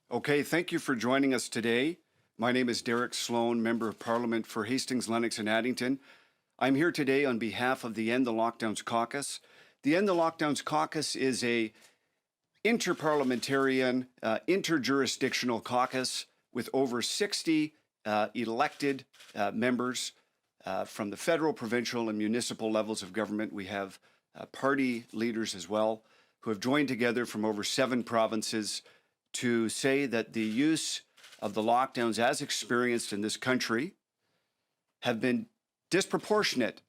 Okay, thank you for joining us today. My name is Derek Sloan, Member of Parliament for Hastings, Lennox and Addington. I'm here today on behalf of the End the Lockdowns Caucus. The End the Lockdowns Caucus is a interparliamentarian, interjurisdictional caucus with over 60 elected members from the federal, provincial, and municipal levels of government. We have party leaders as well who have joined together from over 7 provinces to say that the use of the lockdowns as experienced in this country have been disproportionate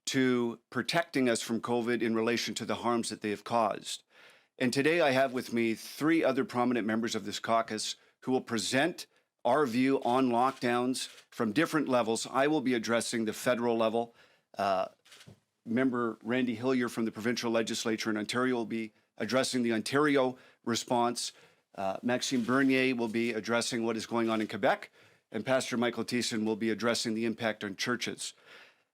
to protecting us from COVID in relation to the harms that they have caused. And today I have with me 3 other prominent members of this caucus who will present our view on lockdowns from different levels. I will be addressing the federal level. Member Randy Hillier from the provincial legislature in Ontario will be addressing the Ontario response. Maxime Bernier will be addressing what is going on in Quebec, and Pastor Michael Thiessen will be addressing the impact on churches.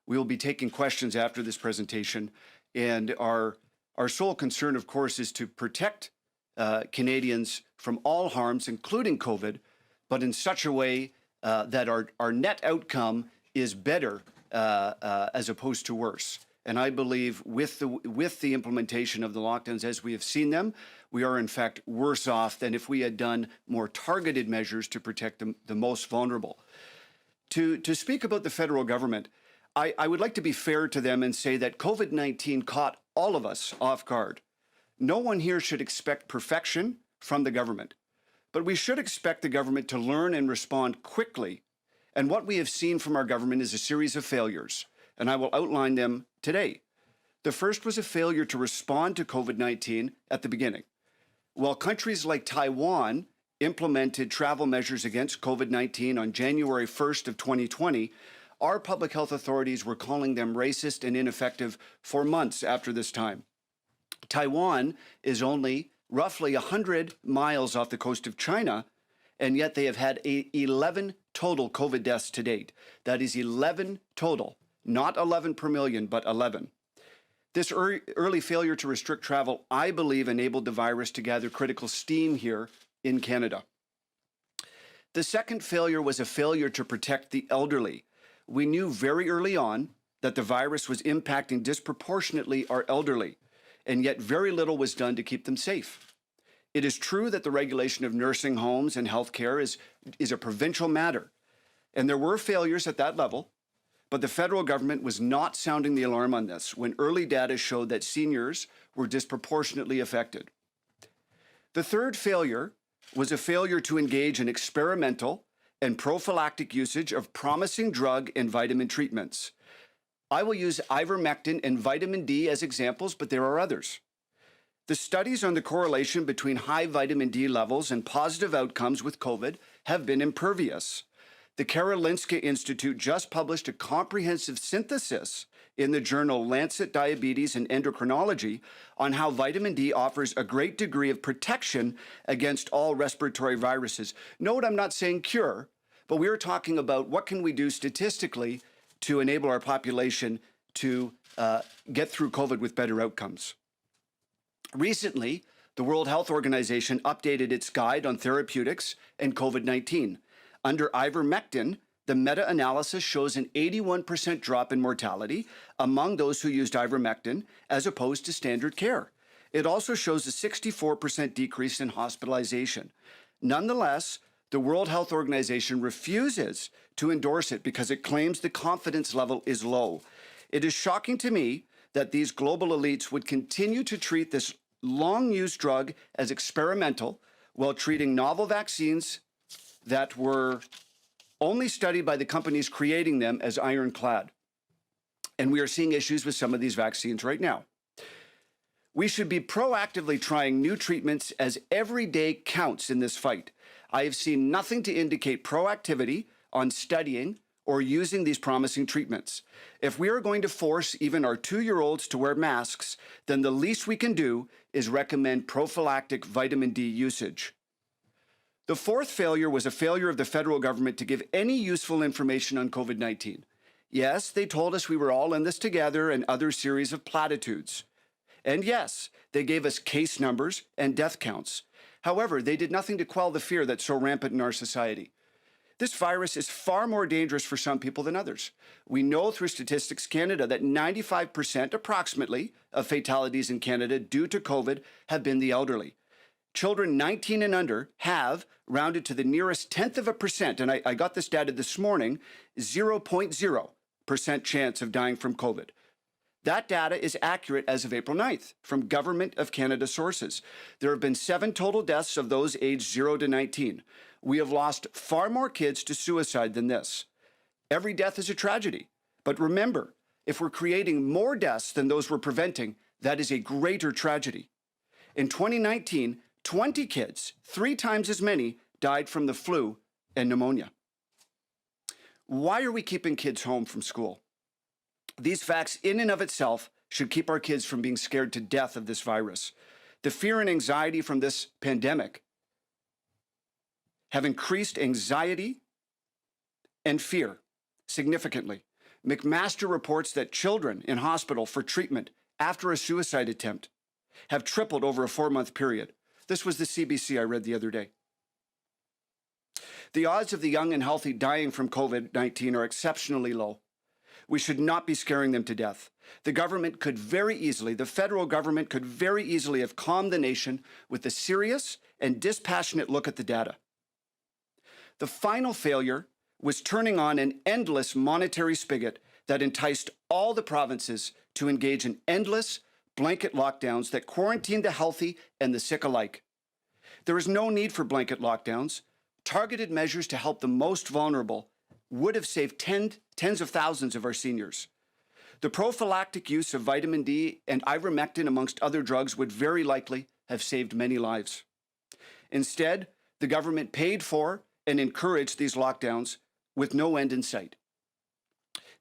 We will be taking questions after this presentation, and our sole concern, of course, is to protect Canadians from all harms, including COVID, but in such a way that our net outcome is better as opposed to worse. And I believe with the implementation of the lockdowns as we have seen them, we are in fact worse off than if we had done more targeted measures to protect the most vulnerable. To speak about the federal government, I would like to be fair to them and say that COVID-19 caught all of us off guard. No one here should expect perfection from the government, but we should expect the government to learn and respond quickly. And what we have seen from our government is a series of failures, and I will outline them today. The first was a failure to respond to COVID-19 at the beginning. While countries like Taiwan implemented travel measures against COVID-19 on January 1st of 2020, our public health authorities were calling them racist and ineffective for months after this time. Taiwan is only roughly 100 miles off the coast of China, and yet they have had 11 total COVID deaths to date. That is 11 total, not 11 per million, but 11. This early failure to restrict travel, I believe, enabled the virus to gather critical steam here in Canada. The second failure was a failure to protect the elderly. We knew very early on that the virus was impacting disproportionately our elderly, and yet very little was done to keep them safe. It is true that the regulation of nursing homes and healthcare is a provincial matter, and there were failures at that level, but the federal government was not sounding the alarm on this when early data showed that seniors were disproportionately affected. The third failure was a failure to engage in experimental and prophylactic usage of promising drug and vitamin treatments. I will use ivermectin and vitamin D as examples, but there are others. The studies on the correlation between high vitamin D levels and positive outcomes with COVID have been impervious. The Karolinska Institute just published a comprehensive synthesis in the journal Lancet Diabetes and Endocrinology on how vitamin D offers a great degree of protection against all respiratory viruses. Note, I'm not saying cure, but we are talking about what can we do statistically to enable our population to get through COVID with better outcomes. Recently, the World Health Organization updated its guide on therapeutics and COVID-19. Under ivermectin, the meta-analysis shows an 81% drop in mortality among those who used ivermectin as opposed to standard care. It also shows a 64% decrease in hospitalization. Nonetheless, the World Health Organization refuses to endorse it because it claims the confidence level is low. It is shocking to me that these global elites would continue to treat this long-used drug as experimental while treating novel vaccines that were only studied by the companies creating them as ironclad. And we are seeing issues with some of these vaccines right now. We should be proactively trying new treatments as every day counts in this fight. I have seen nothing to indicate proactivity on studying or using these promising treatments. If we are going to force even our 2-year-olds to wear masks, then the least we can do is recommend prophylactic vitamin D usage. The fourth failure was a failure of the federal government to give any useful information on COVID-19. Yes, they told us we were all in this together and other series of platitudes. And yes, they gave us case numbers and death counts. However, they did nothing to quell the fear that's so rampant in our society. This virus is far more dangerous for some people than others. We know through Statistics Canada that 95% approximately of fatalities in Canada due to COVID have been the elderly. Children 19 and under have, rounded to the nearest 0.1%, and I got this data this morning, 0.0% chance of dying from COVID. That data is accurate as of April 9th from Government of Canada sources. There have been 7 total deaths of those aged 0 to 19. We have lost far more kids to suicide than this. Every death is a tragedy. But remember, if we're creating more deaths than those we're preventing, that is a greater tragedy. In 2019, 20 kids, 3 times as many, died from the flu and pneumonia. Why are we keeping kids home from school? These facts in and of itself should keep our kids from being scared to death of this virus. The fear and anxiety from this pandemic have increased anxiety and fear significantly. McMaster reports that children in hospital for treatment after a suicide attempt have tripled over a 4-month period. This was the CBC I read the other day. The odds of the young and healthy dying from COVID-19 are exceptionally low. We should not be scaring them to death. The government could very easily, the federal government could very easily have calmed the nation with a serious and dispassionate look at the data. The final failure was turning on an endless monetary spigot that enticed all the provinces to engage in endless blanket lockdowns that quarantined the healthy and the sick alike. There is no need for blanket lockdowns. Targeted measures to help the most vulnerable would have saved tens of thousands of our seniors. The prophylactic use of vitamin D and ivermectin, amongst other drugs, would very likely have saved many lives. Instead, the government paid for and encouraged these lockdowns with no end in sight.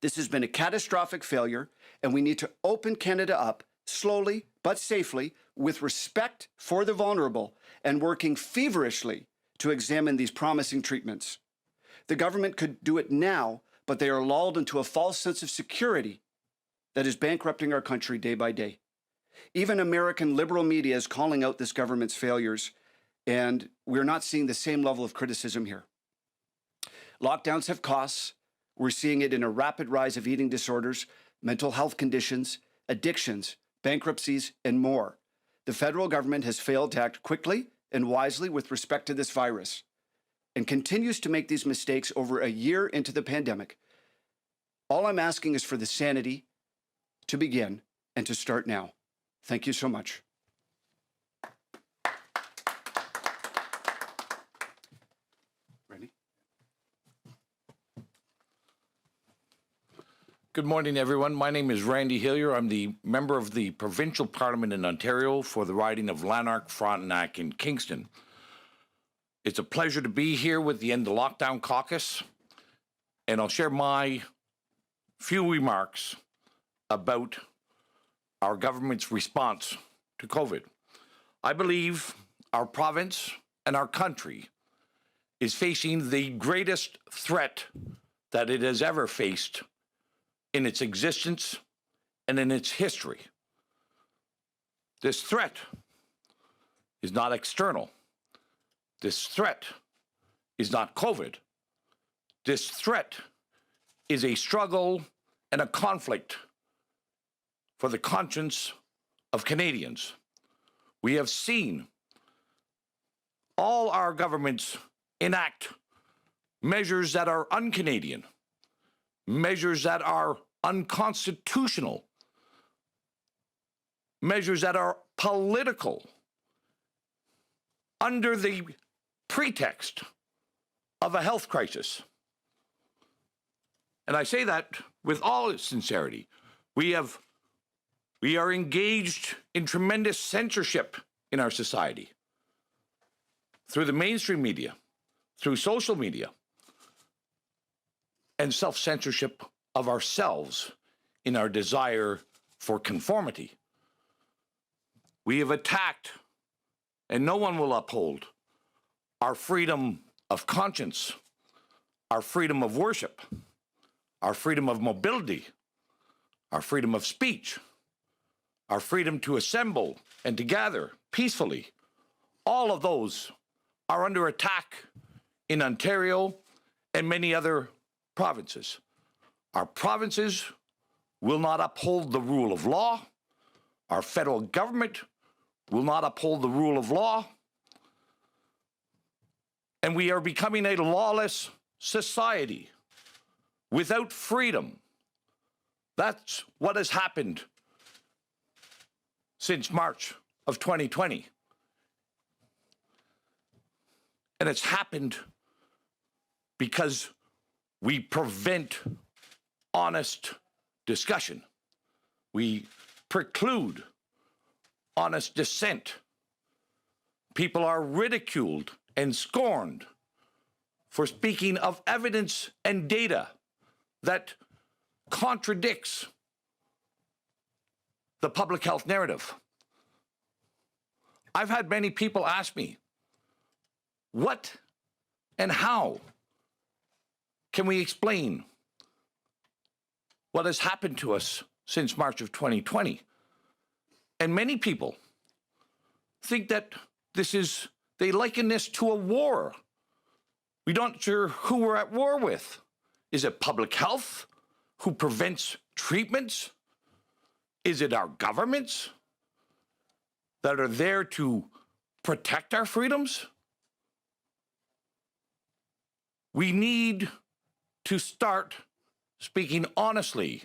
This has been a catastrophic failure, and we need to open Canada up slowly but safely with respect for the vulnerable and working feverishly to examine these promising treatments. The government could do it now, but they are lulled into a false sense of security that is bankrupting our country day by day. Even American liberal media is calling out this government's failures, and we're not seeing the same level of criticism here. Lockdowns have costs. We're seeing it in a rapid rise of eating disorders, mental health conditions, addictions, bankruptcies, and more. The federal government has failed to act quickly and wisely with respect to this virus, and continues to make these mistakes over a year into the pandemic. All I'm asking is for the sanity to begin and to start now. Thank you so much. Randy? Good morning, everyone. My name is Randy Hillier. I'm the member of the Provincial Parliament in Ontario for the riding of Lanark, Frontenac, and Kingston. It's a pleasure to be here with the End the Lockdown Caucus, and I'll share my few remarks about our government's response to COVID. I believe our province and our country is facing the greatest threat that it has ever faced in its existence and in its history. This threat is not external. This threat is not COVID. This threat is a struggle and a conflict for the conscience of Canadians. We have seen all our governments enact measures that are un-Canadian, measures that are unconstitutional, measures that are political, under the pretext of a health crisis. And I say that with all sincerity. We are engaged in tremendous censorship in our society through the mainstream media, through social media, and self-censorship of ourselves in our desire for conformity. We have attacked, and no one will uphold, our freedom of conscience, our freedom of worship, our freedom of mobility, our freedom of speech, our freedom to assemble and to gather peacefully. all of those are under attack in Ontario and many other provinces. Our provinces will not uphold the rule of law. Our federal government will not uphold the rule of law. And we are becoming a lawless society without freedom. That's what has happened since March of 2020. And it's happened because we prevent honest discussion. We preclude honest dissent. People are ridiculed and scorned for speaking of evidence and data that contradicts the public health narrative. I've had many people ask me, what and how can we explain what has happened to us since March of 2020? And many people think that they liken this to a war. We don't sure who we're at war with. Is it public health who prevents treatments? Is it our governments that are there to protect our freedoms? We need to start speaking honestly.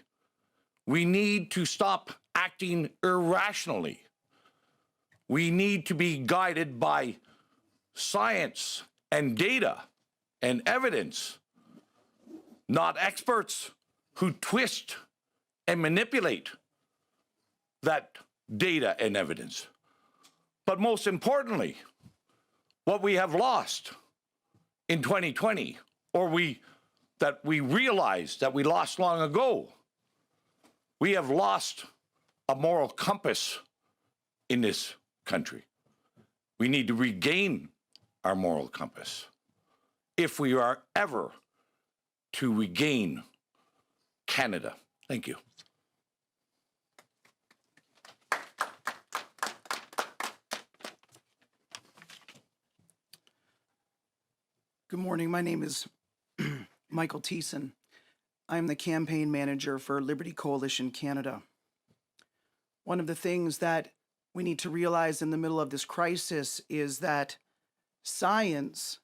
We need to stop acting irrationally. We need to be guided by science and data and evidence, not experts who twist and manipulate that data and evidence. But most importantly, what we have lost in 2020, or that we realized that we lost long ago, we have lost a moral compass in this country. We need to regain our moral compass if we are ever to regain Canada. Thank you. Good morning. My name is Michael Thiessen. I'm the campaign manager for Liberty Coalition Canada. One of the things that we need to realize in the middle of this crisis is that science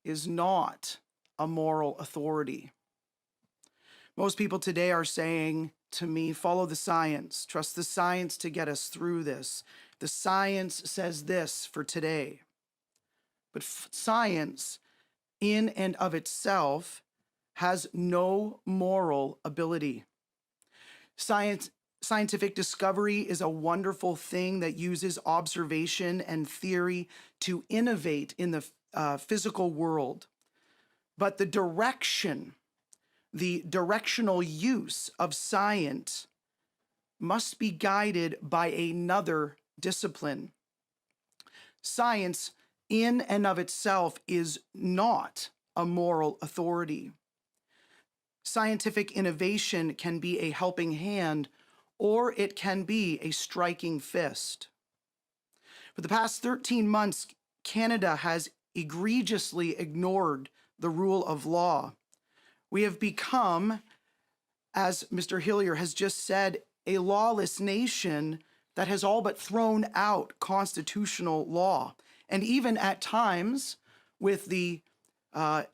is not a moral authority. Most people today are saying to me, follow the science, trust the science to get us through this. The science says this for today. But science in and of itself has no moral ability. Scientific discovery is a wonderful thing that uses observation and theory to innovate in the physical world. But the directional use of science must be guided by another discipline. Science in and of itself is not a moral authority. Scientific innovation can be a helping hand, or it can be a striking fist. For the past 13 months, Canada has egregiously ignored the rule of law. We have become, as Mr. Hillier has just said, a lawless nation that has all but thrown out constitutional law. And even at times, with the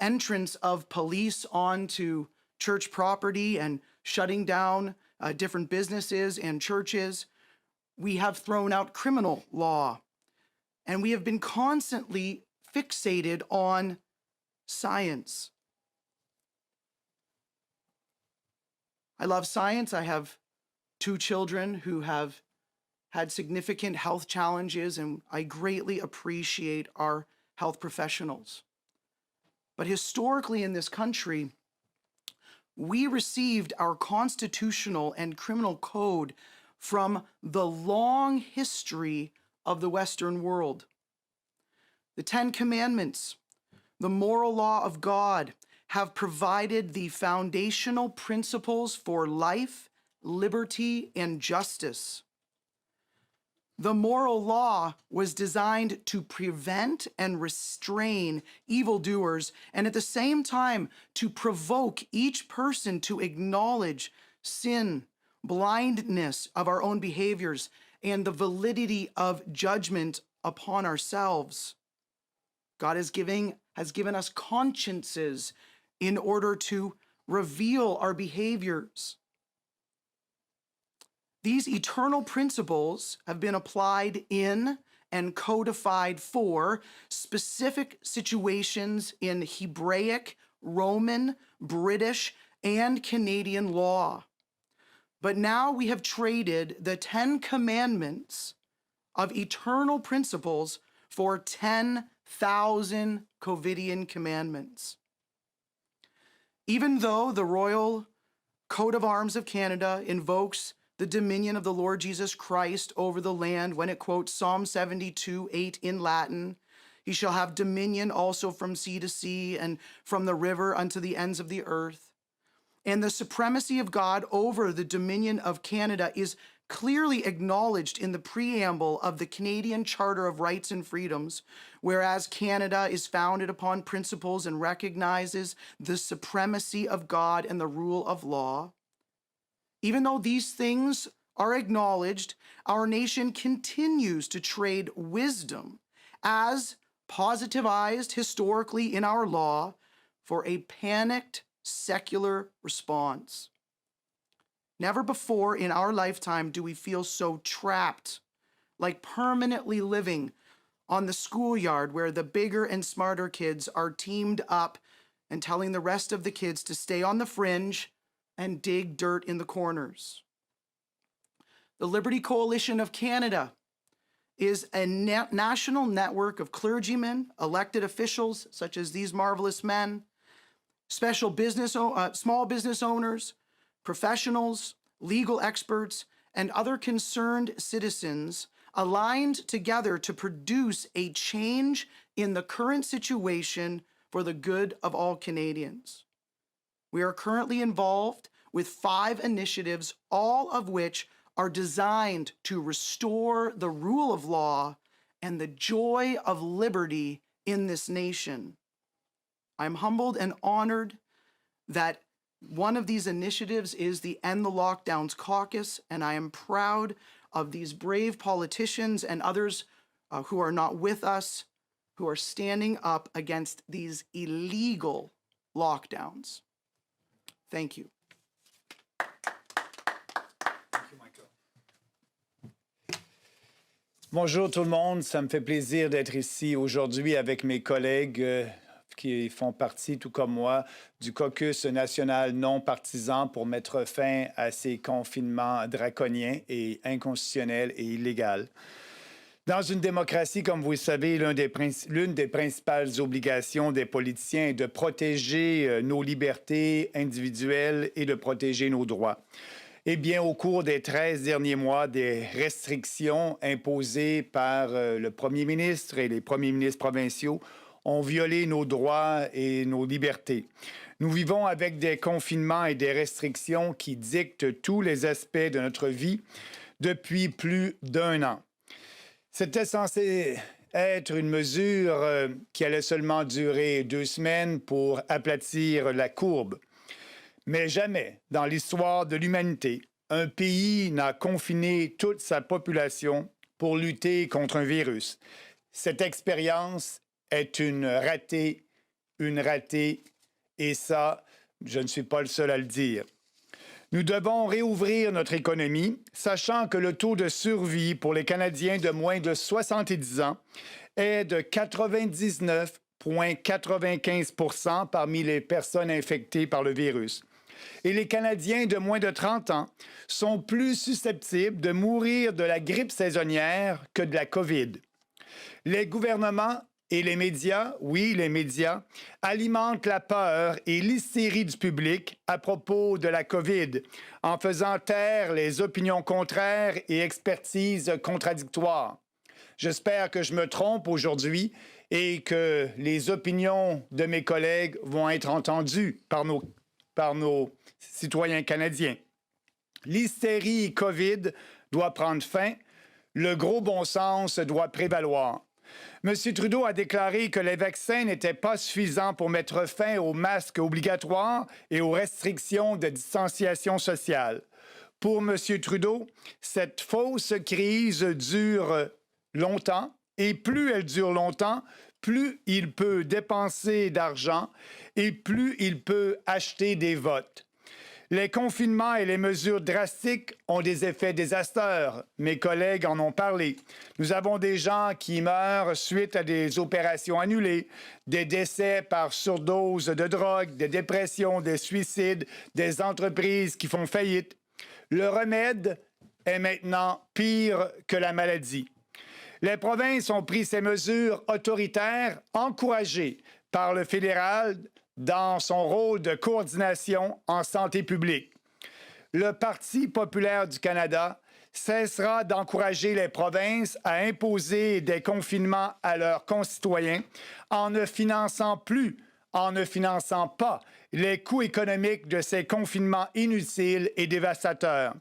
entrance of police onto church property and shutting down different businesses and churches, we have thrown out criminal law. And we have been constantly fixated on science. I love science. I have 2 children who have had significant health challenges, and I greatly appreciate our health professionals. But historically in this country, we received our constitutional and criminal code from the long history of the Western world. The 10 Commandments, the moral law of God, have provided the foundational principles for life, liberty, and justice. The moral law was designed to prevent and restrain evildoers, and at the same time to provoke each person to acknowledge sin, blindness of our own behaviors, and the validity of judgment upon ourselves. God has given us consciences in order to reveal our behaviors. These eternal principles have been applied in and codified for specific situations in Hebraic, Roman, British, and Canadian law. But now we have traded the 10 commandments of eternal principles for 10,000 Covidian commandments. Even though the Royal Coat of Arms of Canada invokes the dominion of the Lord Jesus Christ over the land when it quotes Psalm 72:8 in Latin, he shall have dominion also from sea to sea and from the river unto the ends of the earth. And the supremacy of God over the dominion of Canada is clearly acknowledged in the preamble of the Canadian Charter of Rights and Freedoms, whereas Canada is founded upon principles and recognizes the supremacy of God and the rule of law. Even though these things are acknowledged, our nation continues to trade wisdom as positivized historically in our law for a panicked secular response. Never before in our lifetime do we feel so trapped, like permanently living on the schoolyard where the bigger and smarter kids are teamed up and telling the rest of the kids to stay on the fringe and dig dirt in the corners. The Liberty Coalition of Canada is a national network of clergymen, elected officials such as these marvelous men, small business owners, professionals, legal experts, and other concerned citizens aligned together to produce a change in the current situation for the good of all Canadians. We are currently involved with 5 initiatives, all of which are designed to restore the rule of law and the joy of liberty in this nation. I'm humbled and honored that one of these initiatives is the End the Lockdowns Caucus, and I am proud of these brave politicians and others who are not with us, who are standing up against these illegal lockdowns. Thank you. Bonjour tout le monde, ça me fait plaisir d'être ici aujourd'hui avec mes collègues qui font partie, tout comme moi, du caucus national non partisan pour mettre fin à ces confinements draconiens et inconstitutionnels et illégaux. Dans une démocratie, comme vous le savez, l'une des principales obligations des politiciens est de protéger nos libertés individuelles et de protéger nos droits. Eh bien, au cours des 13 derniers mois, des restrictions imposées par le premier ministre et les premiers ministres provinciaux ont violé nos droits et nos libertés. Nous vivons avec des confinements et des restrictions qui dictent tous les aspects de notre vie depuis plus d'1 an. C'était censé être une mesure qui allait seulement durer 2 semaines pour aplatir la courbe. Mais jamais, dans l'histoire de l'humanité, un pays n'a confiné toute sa population pour lutter contre un virus. Cette expérience est une ratée, et ça, je ne suis pas le seul à le dire. Nous devons réouvrir notre économie, sachant que le taux de survie pour les Canadiens de moins de 70 ans est de 99,95% parmi les personnes infectées par le virus. Et les Canadiens de moins de 30 ans sont plus susceptibles de mourir de la grippe saisonnière que de la COVID. Les gouvernements et les médias, oui, les médias, alimentent la peur et l'hystérie du public à propos de la COVID, en faisant taire les opinions contraires et expertises contradictoires. J'espère que je me trompe aujourd'hui et que les opinions de mes collègues vont être entendues par nos citoyens canadiens. L'hystérie COVID doit prendre fin. Le gros bon sens doit prévaloir. M. Trudeau a déclaré que les vaccins n'étaient pas suffisants pour mettre fin aux masques obligatoires et aux restrictions de distanciation sociale. Pour M. Trudeau, cette fausse crise dure longtemps et plus elle dure longtemps, plus il peut dépenser d'argent et plus il peut acheter des votes. Les confinements et les mesures drastiques ont des effets désastreux. Mes collègues en ont parlé. Nous avons des gens qui meurent suite à des opérations annulées, des décès par surdose de drogue, des dépressions, des suicides, des entreprises qui font faillite. Le remède est maintenant pire que la maladie. Les provinces ont pris ces mesures autoritaires encouragées par le fédéral dans son rôle de coordination en santé publique. Le Parti populaire du Canada cessera d'encourager les provinces à imposer des confinements à leurs concitoyens en ne finançant pas les coûts économiques de ces confinements inutiles et dévastateurs.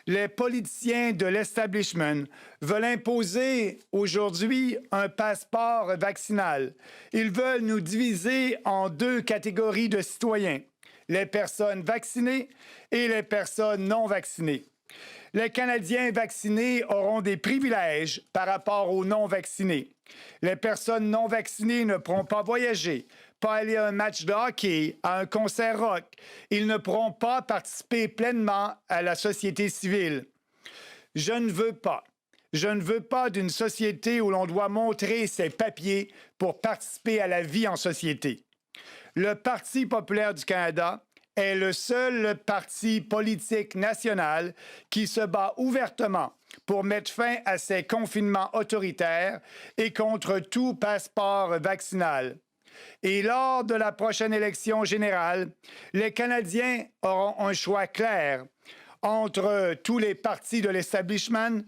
Les politiciens de l'establishment veulent imposer aujourd'hui un passeport vaccinal. Ils veulent nous diviser en deux catégories de citoyens, les personnes vaccinées et les personnes non vaccinées. Les Canadiens vaccinés auront des privilèges par rapport aux non-vaccinés. Les personnes non vaccinées ne pourront pas voyager, pas aller à un match de hockey, à un concert rock. Ils ne pourront pas participer pleinement à la société civile. Je ne veux pas d'une société où l'on doit montrer ses papiers pour participer à la vie en société. Le Parti populaire du Canada est le seul parti politique national qui se bat ouvertement pour mettre fin à ces confinements autoritaires et contre tout passeport vaccinal. Et lors de la prochaine élection générale, les Canadiens auront un choix clair entre tous les partis de l'establishment,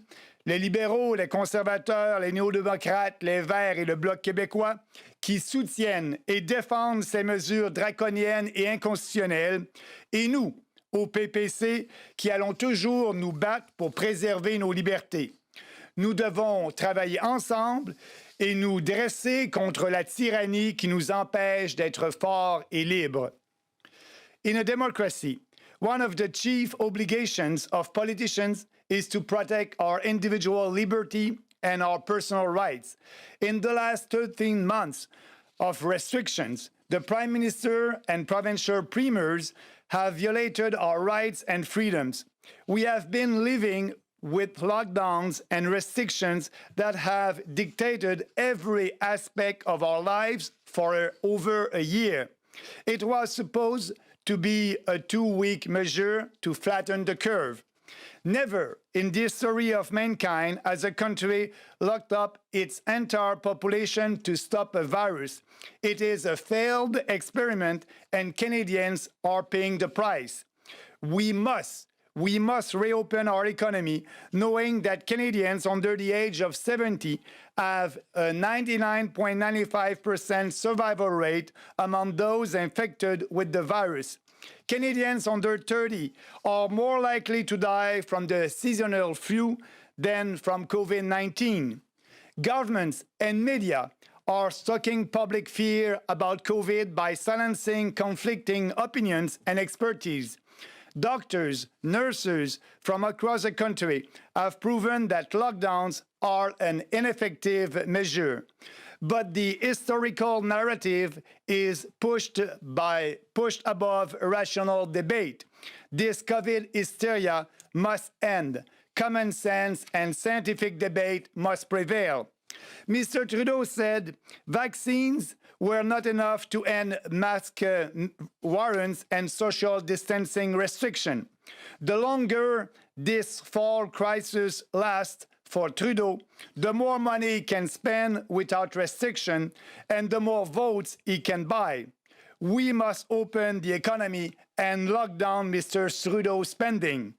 les libéraux, les conservateurs, les néo-démocrates, les Verts et le Bloc québécois, qui soutiennent et défendent ces mesures draconiennes et inconstitutionnelles, et nous, au PPC, qui allons toujours nous battre pour préserver nos libertés. Nous devons travailler ensemble et nous dresser contre la tyrannie qui nous empêche d'être forts et libres. In a democracy, one of the chief obligations of politicians is to protect our individual liberty and our personal rights. In the last 13 months of restrictions, the Prime Minister and provincial premiers have violated our rights and freedoms. We have been living with lockdowns and restrictions that have dictated every aspect of our lives for over a year. It was supposed to be a 2-week measure to flatten the curve. Never in the history of mankind has a country locked up its entire population to stop a virus. It is a failed experiment and Canadians are paying the price. We must reopen our economy knowing that Canadians under the age of 70 have a 99.95% survival rate among those infected with the virus. Canadians under 30 are more likely to die from the seasonal flu than from COVID-19. Governments and media are stoking public fear about COVID by silencing conflicting opinions and expertise. Doctors, nurses from across the country have proven that lockdowns are an ineffective measure. But the historical narrative is pushed above rational debate. This COVID hysteria must end. Common sense and scientific debate must prevail. Mr. Trudeau said vaccines were not enough to end mask warrants and social distancing restriction. The longer this fall crisis lasts for Trudeau, the more money he can spend without restriction and the more votes he can buy. We must open the economy and lock down Mr. Trudeau's spending.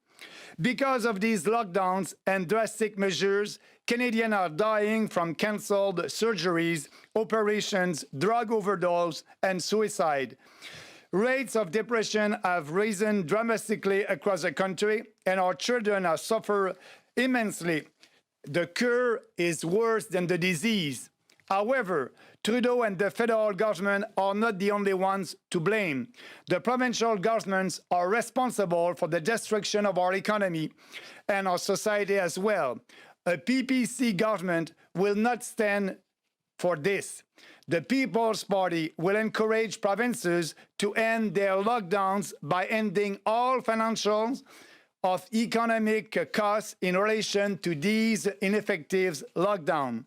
Because of these lockdowns and drastic measures, Canadians are dying from cancelled surgeries, operations, drug overdose, and suicide. Rates of depression have risen dramatically across the country, and our children have suffered immensely The cure is worse than the disease. However, Trudeau and the federal government are not the only ones to blame. The provincial governments are responsible for the destruction of our economy and our society as well. A PPC government will not stand for this. The People's Party will encourage provinces to end their lockdowns by ending all financials of economic costs in relation to these ineffective lockdowns.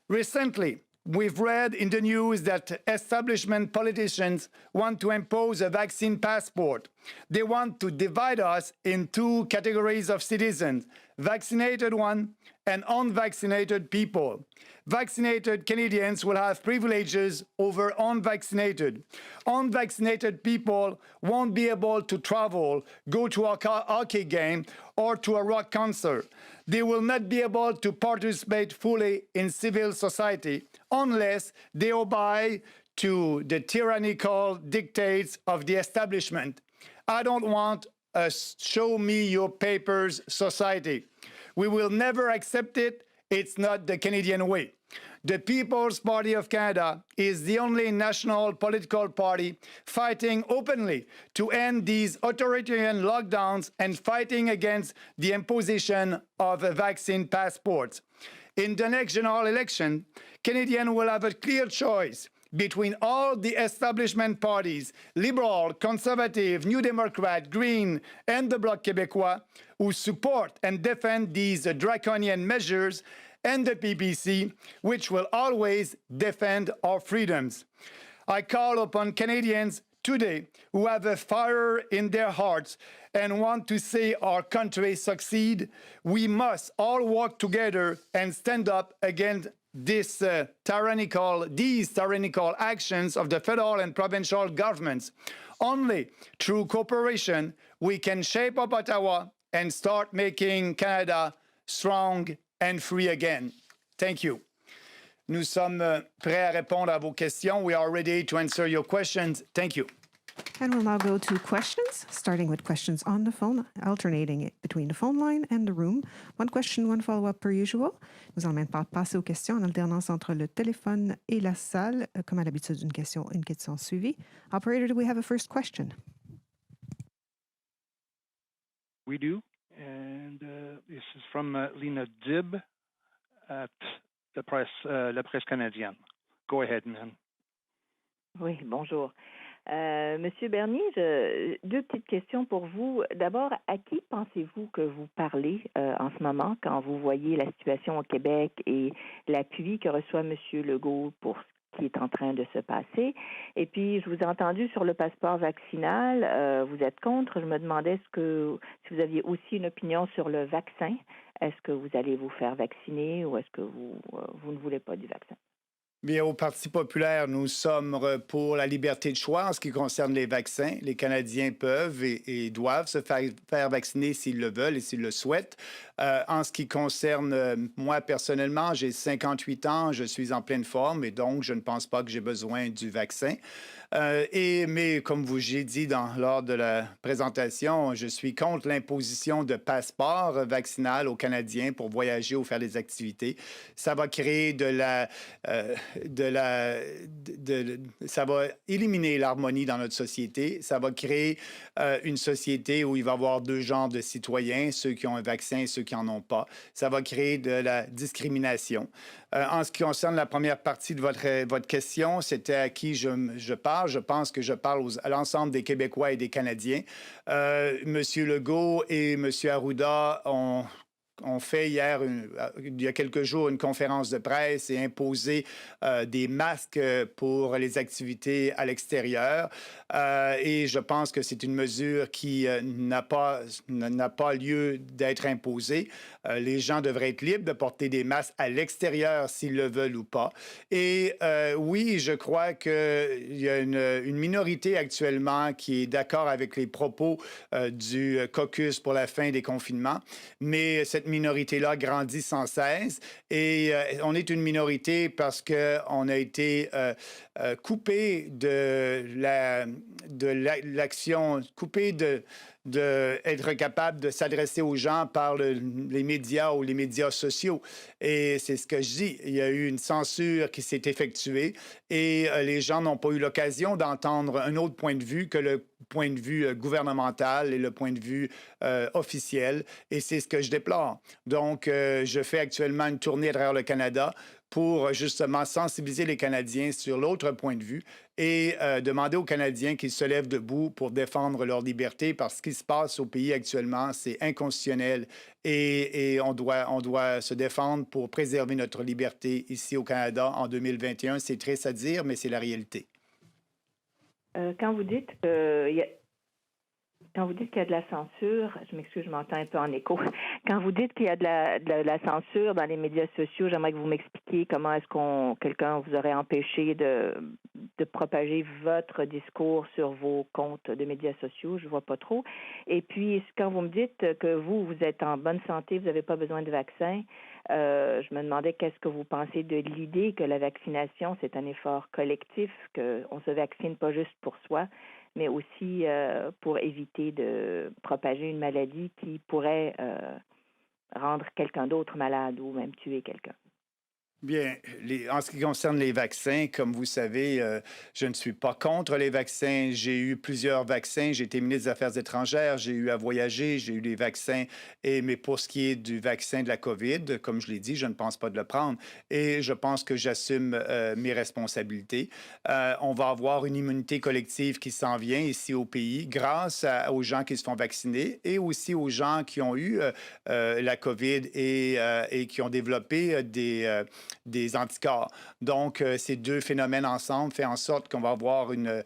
Recently, we've read in the news that establishment politicians want to impose a vaccine passport. They want to divide us in two categories of citizens, vaccinated ones and unvaccinated people. Vaccinated Canadians will have privileges over unvaccinated. Unvaccinated people won't be able to travel, go to a hockey game, or to a rock concert. They will not be able to participate fully in civil society unless they obey to the tyrannical dictates of the establishment. I don't want a show me your papers society. We will never accept it. It's not the Canadian way. The People's Party of Canada is the only national political party fighting openly to end these authoritarian lockdowns and fighting against the imposition of vaccine passports. In the next general election, Canadians will have a clear choice between all the establishment parties, Liberal, Conservative, New Democrat, Green, and the Bloc Québécois, who support and defend these draconian measures, and the PPC, which will always defend our freedoms. I call upon Canadians today who have a fire in their hearts and want to see our country succeed. We must all work together and stand up against these tyrannical actions of the federal and provincial governments. Only through cooperation we can shape up Ottawa and start making Canada strong and free again. Thank you. Nous sommes prêts à répondre à vos questions. We are ready to answer your questions. Thank you. And we'll now go to questions, starting with questions on the phone, alternating it between the phone line and the room. One question, one follow-up per usual. Nous allons maintenant passer aux questions en alternance entre le téléphone et la salle, comme à l'habitude, une question suivie. Operator, do we have a first question? We do, and this is from Lena Dib at the presse, La Presse Canadienne. Go ahead, ma'am. Oui, bonjour. Monsieur Bernier, deux petites questions pour vous. D'abord, à qui pensez-vous que vous parlez en ce moment quand vous voyez la situation au Québec et l'appui que reçoit Monsieur Legault pour ce qui est en train de se passer? Et puis, je vous ai entendu sur le passeport vaccinal. Vous êtes contre. Je me demandais si vous aviez aussi une opinion sur le vaccin. Est-ce que vous allez vous faire vacciner ou est-ce que vous ne voulez pas du vaccin? Bien, au Parti populaire, nous sommes pour la liberté de choix en ce qui concerne les vaccins. Les Canadiens peuvent et doivent se faire vacciner s'ils le veulent et s'ils le souhaitent. En ce qui concerne moi personnellement, j'ai 58 ans, je suis en pleine forme et donc je ne pense pas que j'ai besoin du vaccin. Mais comme j'ai dit lors de la présentation, je suis contre l'imposition de passeports vaccinal aux Canadiens pour voyager ou faire des activités. Ça va créer ça va éliminer l'harmonie dans notre société. Ça va créer une société où il va y avoir deux genres de citoyens, ceux qui ont un vaccin et ceux qui n'en ont pas. Ça va créer de la discrimination. En ce qui concerne la première partie de votre question, c'était à qui je parle. Je pense que je parle à l'ensemble des Québécois et des Canadiens. Monsieur Legault et Monsieur Arruda ont fait il y a quelques jours, une conférence de presse et imposé des masques pour les activités à l'extérieur. Et je pense que c'est une mesure qui n'a pas lieu d'être imposée. Les gens devraient être libres de porter des masques à l'extérieur s'ils le veulent ou pas. Et oui, je crois qu'il y a une minorité actuellement qui est d'accord avec les propos du caucus pour la fin des confinements. Mais cette minorité-là grandit sans cesse et on est une minorité parce qu'on a été coupé de l'action, coupé être capable de s'adresser aux gens par les médias ou les médias sociaux. Et c'est ce que je dis. Il y a eu une censure qui s'est effectuée et les gens n'ont pas eu l'occasion d'entendre un autre point de vue que le point de vue gouvernemental et le point de vue officiel. Et c'est ce que je déplore. Donc, je fais actuellement une tournée à travers le Canada pour justement sensibiliser les Canadiens sur l'autre point de vue et demander aux Canadiens qu'ils se lèvent debout pour défendre leur liberté parce que ce qui se passe au pays actuellement, c'est inconstitutionnel et on doit se défendre pour préserver notre liberté ici au Canada en 2021. C'est triste à dire, mais c'est la réalité. Quand vous dites Quand vous dites qu'il y a de la censure, je m'excuse, je m'entends un peu en écho. Quand vous dites qu'il y a de la censure dans les médias sociaux, j'aimerais que vous m'expliquiez comment est-ce quelqu'un vous aurait empêché de propager votre discours sur vos comptes de médias sociaux. Je ne vois pas trop. Et puis, quand vous me dites que vous êtes en bonne santé, vous n'avez pas besoin de vaccin, je me demandais qu'est-ce que vous pensez de l'idée que la vaccination, c'est un effort collectif, qu'on ne se vaccine pas juste pour soi, mais aussi pour éviter de propager une maladie qui pourrait rendre quelqu'un d'autre malade ou même tuer quelqu'un. Bien, en ce qui concerne les vaccins, comme vous savez, je ne suis pas contre les vaccins. J'ai eu plusieurs vaccins. J'ai été ministre des Affaires étrangères. J'ai eu à voyager. J'ai eu les vaccins. Mais pour ce qui est du vaccin de la COVID, comme je l'ai dit, je ne pense pas de le prendre. Et je pense que j'assume mes responsabilités. On va avoir une immunité collective qui s'en vient ici au pays grâce aux gens qui se font vacciner et aussi aux gens qui ont eu la COVID et qui ont développé des anticorps. Donc, ces deux phénomènes ensemble font en sorte qu'on va avoir une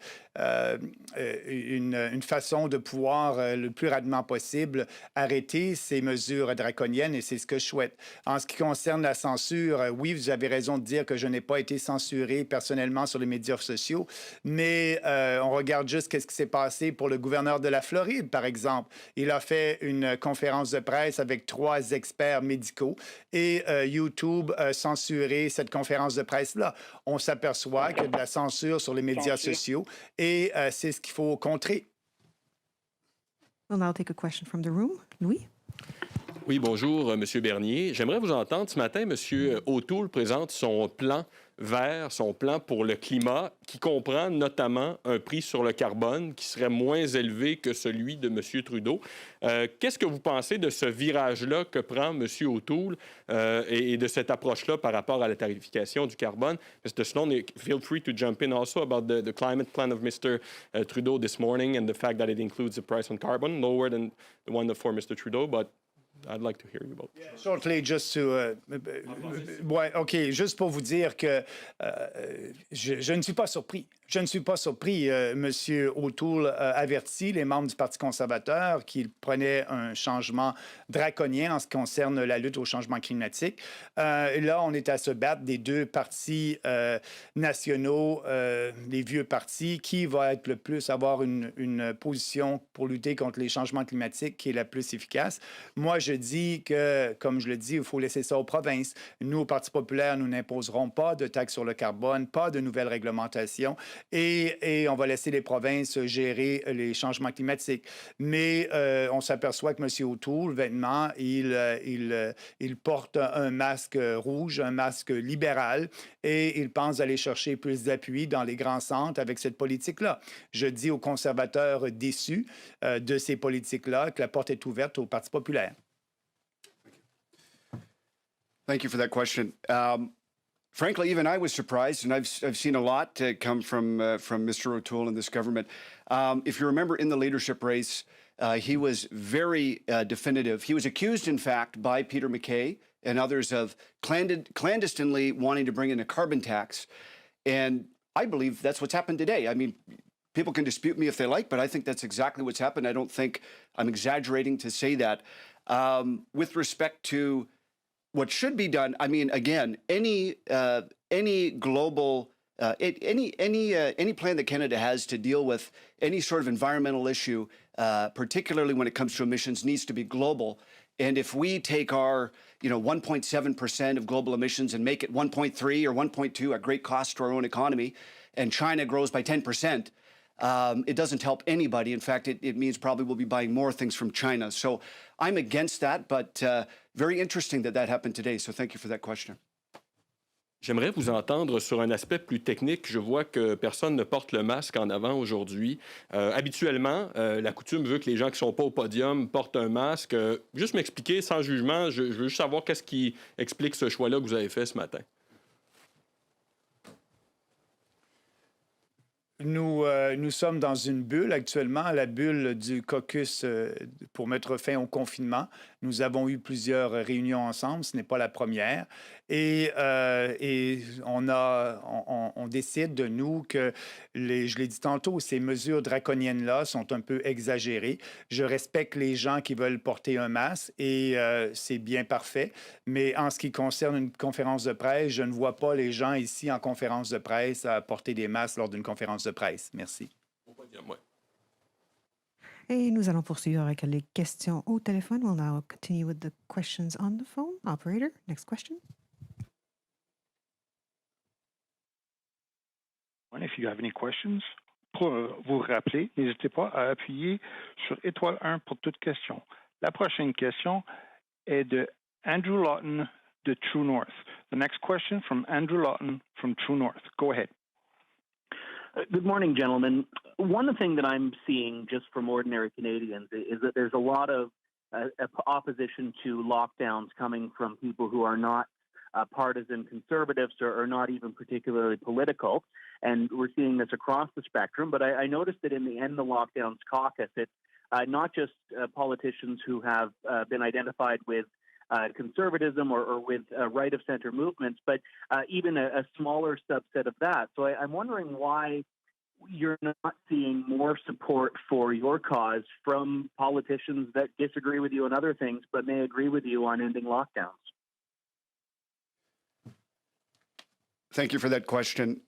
façon de pouvoir, le plus rapidement possible, arrêter ces mesures draconiennes et c'est ce que je souhaite. En ce qui concerne la censure, oui, vous avez raison de dire que je n'ai pas été censuré personnellement sur les médias sociaux, mais on regarde juste qu'est-ce qui s'est passé pour le gouverneur de la Floride, par exemple. Il a fait une conférence de presse avec 3 experts médicaux et YouTube a censuré cette conférence de presse-là. On s'aperçoit qu'il y a de la censure sur les médias sociaux et c'est ce qu'il faut contrer. We'll now take a question from the room. Louis? Oui, bonjour, M. Bernier. J'aimerais vous entendre. Ce matin, M. O'Toole présente son plan vert, son plan pour le climat, qui comprend notamment un prix sur le carbone qui serait moins élevé que celui de M. Trudeau. Qu'est-ce que vous pensez de ce virage-là que prend M. O'Toole et de cette approche-là par rapport à la tarification du carbone? Mr. Sloan, feel free to jump in also about the climate plan of Mr. Trudeau this morning and the fact that it includes the price on carbon, lower than the one for Mr. Trudeau, but I'd like to hear you about. Yeah, shortly, just to... ouais, OK, juste pour vous dire que je ne suis pas surpris. Je ne suis pas surpris. M. O'Toole a averti les membres du Parti conservateur qu'il prenait un changement draconien en ce qui concerne la lutte au changement climatique. Là, on est à se battre des 2 partis nationaux, les vieux partis, qui va être le plus avoir une position pour lutter contre les changements climatiques qui est la plus efficace. Moi, je dis que, comme je le dis, il faut laisser ça aux provinces. Nous, au Parti populaire, nous n'imposerons pas de taxes sur le carbone, pas de nouvelles réglementations et on va laisser les provinces gérer les changements climatiques. Mais on s'aperçoit que M. O'Toole, vêtement, il porte un masque rouge, un masque libéral et il pense aller chercher plus d'appui dans les grands centres avec cette politique-là. Je dis aux conservateurs déçus de ces politiques-là que la porte est ouverte au Parti populaire. Thank you for that question. Frankly, even I was surprised, and I've seen a lot come from Mr. O'Toole and this government. If you remember, in the leadership race, he was very definitive. He was accused, in fact, by Peter MacKay and others of clandestinely wanting to bring in a carbon tax, and I believe that's what's happened today. I mean, people can dispute me if they like, but I think that's exactly what's happened. I don't think I'm exaggerating to say that. With respect to what should be done, I mean, again, any global, any plan that Canada has to deal with any sort of environmental issue, particularly when it comes to emissions, needs to be global. And if we take our 1.7% of global emissions and make it 1.3 or 1.2 at great cost to our own economy, and China grows by 10%, it doesn't help anybody. In fact, it means probably we'll be buying more things from China. So I'm against that, but very interesting that that happened today. So thank you for that question. J'aimerais vous entendre sur un aspect plus technique. Je vois que personne ne porte le masque en avant aujourd'hui. Habituellement, la coutume veut que les gens qui ne sont pas au podium portent un masque. Juste m'expliquer, sans jugement, je veux juste savoir qu'est-ce qui explique ce choix-là que vous avez fait ce matin. Nous sommes dans une bulle actuellement, la bulle du caucus pour mettre fin au confinement. Nous avons eu plusieurs réunions ensemble, ce n'est pas la première. Et on décide de nous que, je l'ai dit tantôt, ces mesures draconiennes-là sont un peu exagérées. Je respecte les gens qui veulent porter un masque et c'est bien parfait. Mais en ce qui concerne une conférence de presse, je ne vois pas les gens ici en conférence de presse à porter des masques lors d'une conférence de presse. Merci. Et nous allons poursuivre avec les questions au téléphone. We'll now continue with the questions on the phone. Operator, next question. If you have any questions, pour vous rappeler, n'hésitez pas à appuyer sur étoile 1 pour toute question. La prochaine question est de Andrew Lawton de True North. The next question from Andrew Lawton from True North. Go ahead. Good morning, gentlemen. One thing that I'm seeing just from ordinary Canadians is that there's a lot of opposition to lockdowns coming from people who are not partisan conservatives or not even particularly political. And we're seeing this across the spectrum. But I noticed that in the End the Lockdowns caucus, it's not just politicians who have been identified with conservatism or with right-of-center movements, but even a smaller subset of that. So I'm wondering why you're not seeing more support for your cause from politicians that disagree with you on other things, but may agree with you on ending lockdowns. Thank you for that question.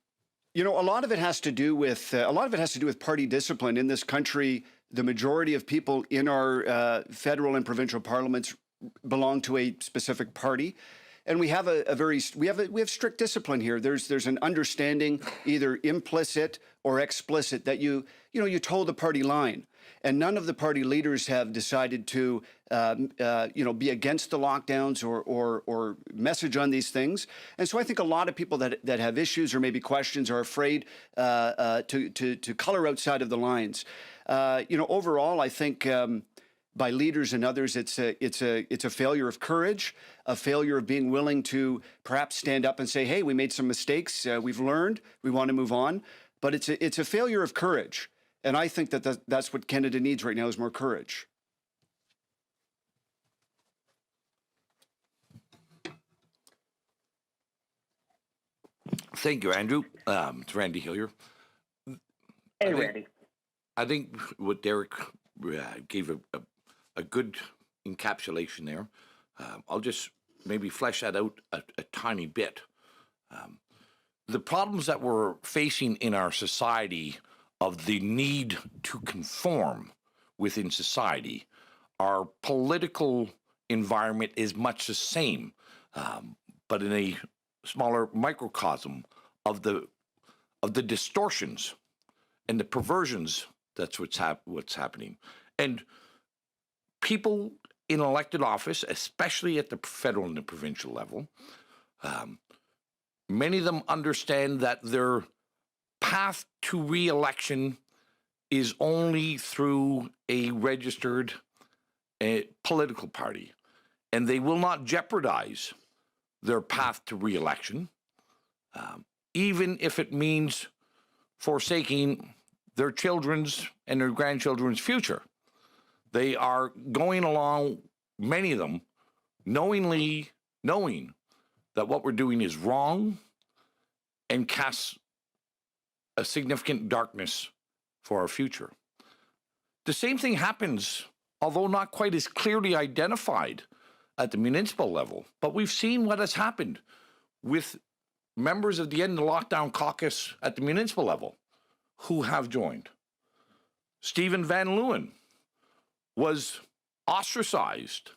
A lot of it has to do with party discipline in this country. The majority of people in our federal and provincial parliaments belong to a specific party, and we have we have strict discipline here. There's an understanding, either implicit or explicit, that you toe the party line. And none of the party leaders have decided to, be against the lockdowns or message on these things. And so I think a lot of people that have issues or maybe questions are afraid to color outside of the lines. Overall, I think by leaders and others, it's a failure of courage, a failure of being willing to perhaps stand up and say, "Hey, we made some mistakes. We've learned. We want to move on." But it's a failure of courage. And I think that's what Canada needs right now, is more courage. Thank you, Andrew. It's Randy Hillier. Hey, Randy. I think what Derek gave a good encapsulation there. I'll just maybe flesh that out a tiny bit. The problems that we're facing in our society of the need to conform within society, our political environment is much the same, but in a smaller microcosm of the distortions and the perversions. That's what's happening. And people in elected office, especially at the federal and the provincial level, many of them understand that their path to re-election is only through a registered political party, and they will not jeopardize their path to re-election, even if it means forsaking their children's and their grandchildren's future. They are going along, many of them, knowing that what we're doing is wrong and casts a significant darkness for our future. The same thing happens, although not quite as clearly identified at the municipal level, but we've seen what has happened with members of the End the Lockdown caucus at the municipal level who have joined. Stephen Van Leeuwen was ostracized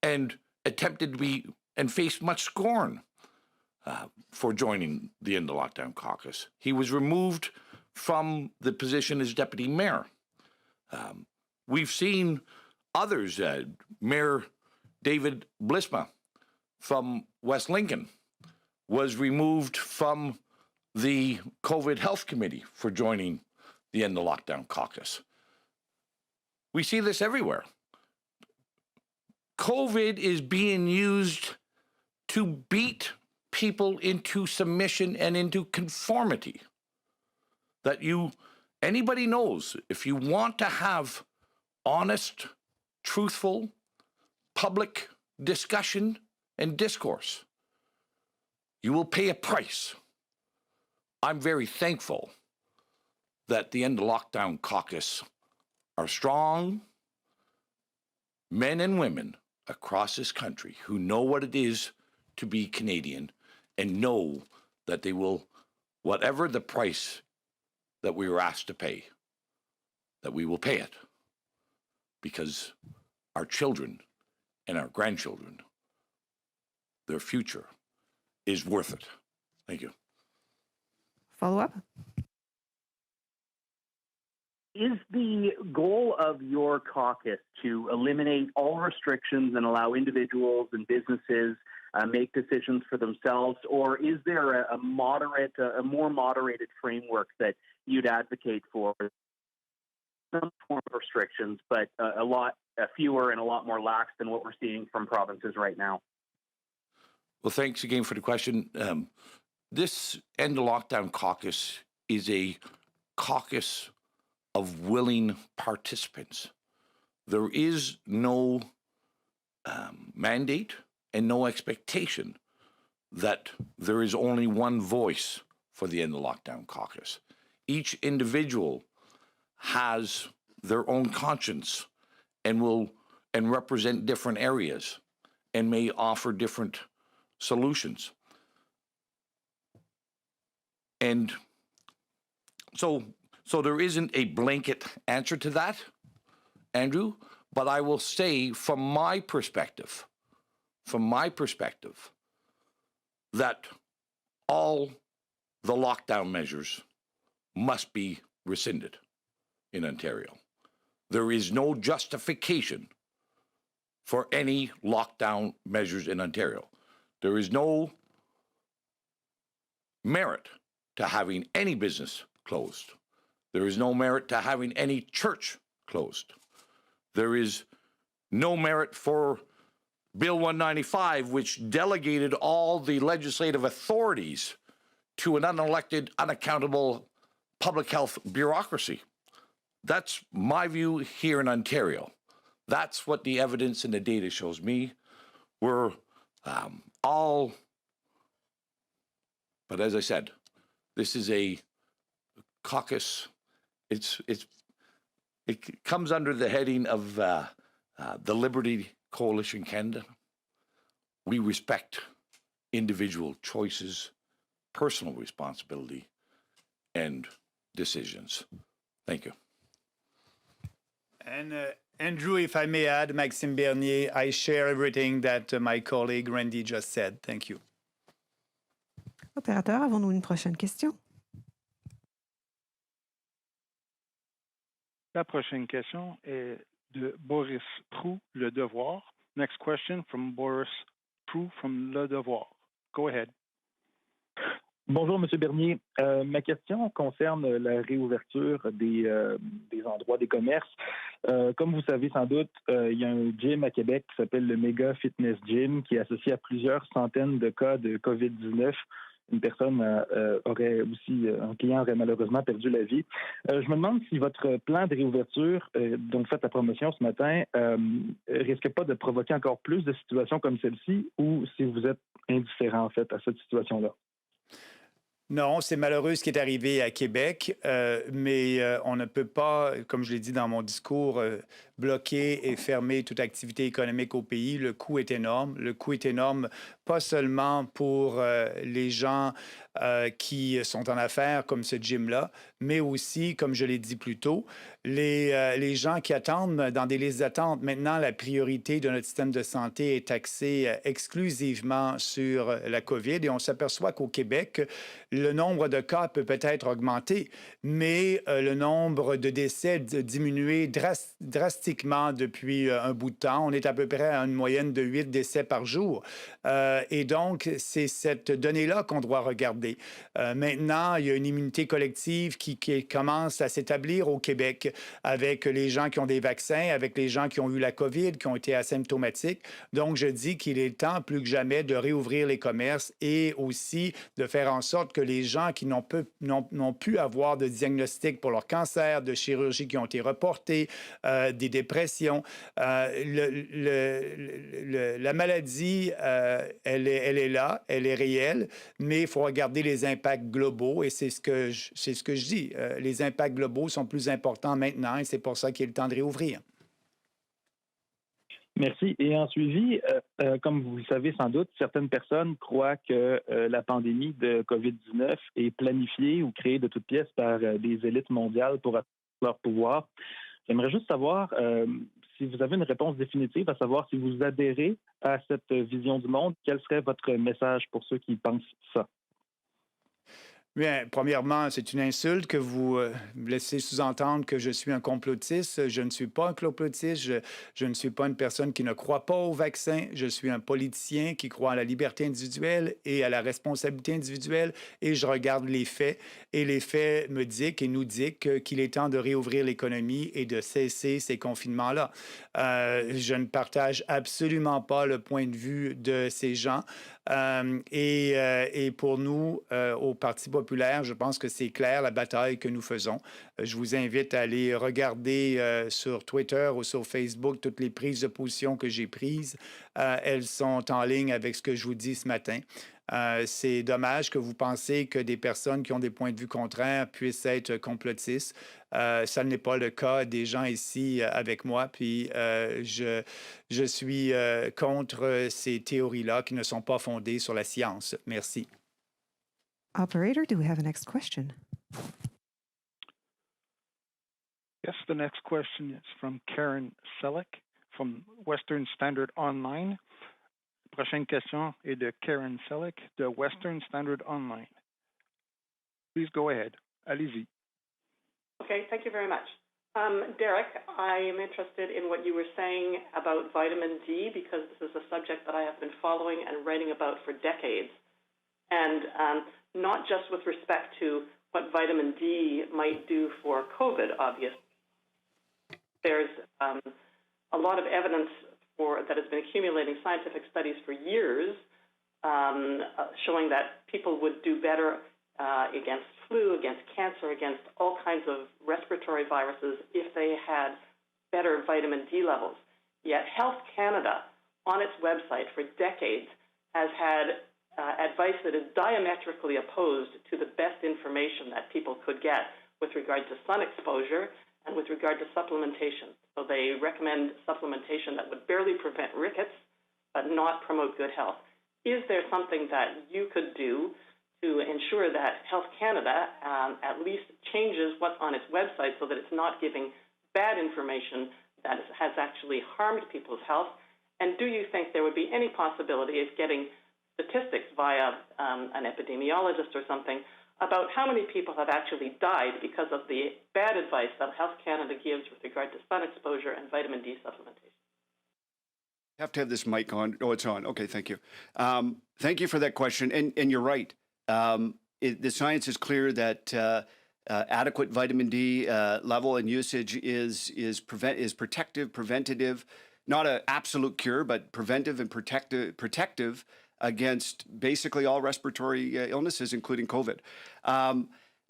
and attempted to be and faced much scorn for joining the End the Lockdown caucus. He was removed from the position as deputy mayor. We've seen others, Mayor David Blisma from West Lincoln was removed from the COVID Health Committee for joining the End the Lockdown caucus. We see this everywhere. COVID is being used to beat people into submission and into conformity. That anybody knows, if you want to have honest, truthful, public discussion and discourse, you will pay a price. I'm very thankful that the End the Lockdown caucus are strong men and women across this country who know what it is to be Canadian and know that they will, whatever the price that we were asked to pay, that we will pay it because our children and our grandchildren, their future is worth it. Thank you. Follow-up? Is the goal of your caucus to eliminate all restrictions and allow individuals and businesses make decisions for themselves, or is there a more moderated framework that you'd advocate for? Some form of restrictions, but a lot fewer and a lot more lax than what we're seeing from provinces right now. Well, thanks again for the question. This End the Lockdown caucus is a caucus of willing participants. There is no mandate and no expectation that there is only one voice for the End the Lockdown caucus. Each individual has their own conscience and represent different areas and may offer different solutions. And so there isn't a blanket answer to that, Andrew, but I will say from my perspective, that all the lockdown measures must be rescinded in Ontario. There is no justification for any lockdown measures in Ontario. There is no merit to having any business closed. There is no merit to having any church closed. There is no merit for Bill 195, which delegated all the legislative authorities to an unelected, unaccountable public health bureaucracy. That's my view here in Ontario. That's what the evidence and the data shows me. We're all, but as I said, this is a caucus. It comes under the heading of the Liberty Coalition Canada. We respect individual choices, personal responsibility, and decisions. Thank you. And Andrew, if I may add, Maxime Bernier, I share everything that my colleague Randy just said. Thank you. Opérateur, avons-nous une prochaine question? La prochaine question est de Boris Proux, Le Devoir. Next question from Boris Proux from Le Devoir. Go ahead. Bonjour, M. Bernier. Ma question concerne la réouverture des endroits des commerces. Comme vous savez sans doute, il y a un gym à Québec qui s'appelle le Mega Fitness Gym qui est associé à plusieurs centaines de cas de COVID-19. Une personne un client aurait malheureusement perdu la vie. Je me demande si votre plan de réouverture, dont vous faites la promotion ce matin, risque pas de provoquer encore plus de situations comme celle-ci ou si vous êtes indifférent en fait à cette situation-là. Non, c'est malheureux ce qui est arrivé à Québec, mais on ne peut pas, comme je l'ai dit dans mon discours, bloquer et fermer toute activité économique au pays. Le coût est énorme. Le coût est énorme, pas seulement pour les gens qui sont en affaires comme ce gym-là, mais aussi, comme je l'ai dit plus tôt, les gens qui attendent dans des listes d'attente. Maintenant, la priorité de notre système de santé est axée exclusivement sur la COVID et on s'aperçoit qu'au Québec, le nombre de cas peut-être augmenter, mais le nombre de décès a diminué drastiquement depuis un bout de temps. On est à peu près à une moyenne de 8 décès par jour. Et donc, c'est cette donnée-là qu'on doit regarder. Maintenant, il y a une immunité collective qui commence à s'établir au Québec avec les gens qui ont des vaccins, avec les gens qui ont eu la COVID, qui ont été asymptomatiques. Donc, je dis qu'il est temps plus que jamais de réouvrir les commerces et aussi de faire en sorte que les gens qui n'ont pu avoir de diagnostic pour leur cancer, de chirurgie qui ont été reportés, des dépressions, la maladie, elle est là, elle est réelle, mais il faut regarder les impacts globaux et c'est ce que je dis. Les impacts globaux sont plus importants maintenant et c'est pour ça qu'il est le temps de réouvrir. Merci. Et en suivi, comme vous le savez sans doute, certaines personnes croient que la pandémie de COVID-19 est planifiée ou créée de toutes pièces par des élites mondiales pour atteindre leur pouvoir. J'aimerais juste savoir si vous avez une réponse définitive, à savoir si vous adhérez à cette vision du monde, quel serait votre message pour ceux qui pensent ça? Bien, premièrement, c'est une insulte que vous me laissez sous-entendre que je suis un complotiste. Je ne suis pas un complotiste. Je ne suis pas une personne qui ne croit pas au vaccin. Je suis un politicien qui croit à la liberté individuelle et à la responsabilité individuelle et je regarde les faits. Et les faits me disent et nous disent qu'il est temps de réouvrir l'économie et de cesser ces confinements-là. Je ne partage absolument pas le point de vue de ces gens. Et pour nous, au Parti populaire, je pense que c'est clair la bataille que nous faisons. Je vous invite à aller regarder sur Twitter ou sur Facebook toutes les prises de position que j'ai prises. Elles sont en ligne avec ce que je vous dis ce matin. C'est dommage que vous pensez que des personnes qui ont des points de vue contraires puissent être complotistes. Ça n'est pas le cas des gens ici avec moi. Puis je suis contre ces théories-là qui ne sont pas fondées sur la science. Merci. Operator, do we have a next question? Yes, the next question is from Karen Selleck from Western Standard Online. Prochaine question est de Karen Selleck de Western Standard Online. Please go ahead. Allez-y. Okay, thank you very much. Derek, I am interested in what you were saying about vitamin D because this is a subject that I have been following and writing about for decades. And not just with respect to what vitamin D might do for COVID, obviously. There's a lot of evidence that has been accumulating scientific studies for years showing that people would do better against flu, against cancer, against all kinds of respiratory viruses if they had better vitamin D levels. Yet Health Canada, on its website for decades, has had advice that is diametrically opposed to the best information that people could get with regard to sun exposure and with regard to supplementation. So they recommend supplementation that would barely prevent rickets, but not promote good health. Is there something that you could do to ensure that Health Canada at least changes what's on its website so that it's not giving bad information that has actually harmed people's health? And do you think there would be any possibility of getting statistics via an epidemiologist or something about how many people have actually died because of the bad advice that Health Canada gives with regard to sun exposure and vitamin D supplementation? I have to have this mic on. Oh, it's on. Okay, thank you. Thank you for that question. And you're right. The science is clear that adequate vitamin D level and usage is protective, preventative, not an absolute cure, but preventive and protective against basically all respiratory illnesses, including COVID.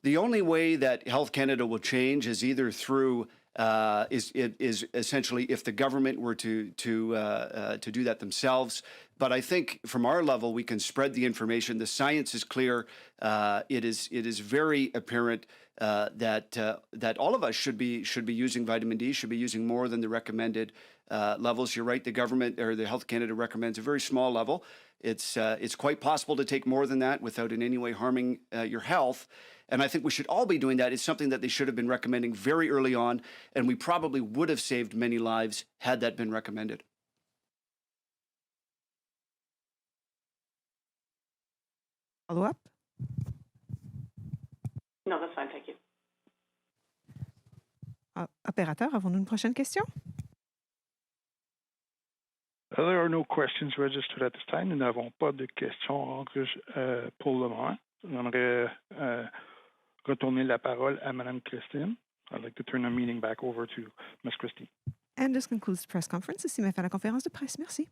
The only way that Health Canada will change is either through is essentially if the government were to do that themselves. But I think from our level, we can spread the information. The science is clear. It is very apparent that all of us should be using vitamin D, should be using more than the recommended levels. You're right. The government or the Health Canada recommends a very small level. It's quite possible to take more than that without in any way harming your health. And I think we should all be doing that. It's something that they should have been recommending very early on, and we probably would have saved many lives had that been recommended. Follow-up? No, that's fine. Thank you. Opérateur, avons-nous une prochaine question? There are no questions registered at this time. Nous n'avons pas de questions pour le moment. J'aimerais retourner la parole à Mme Christine. I'd like to turn the meeting back over to Ms. Christine. And this concludes the press conference. Ici met fin la conférence de presse. Merci.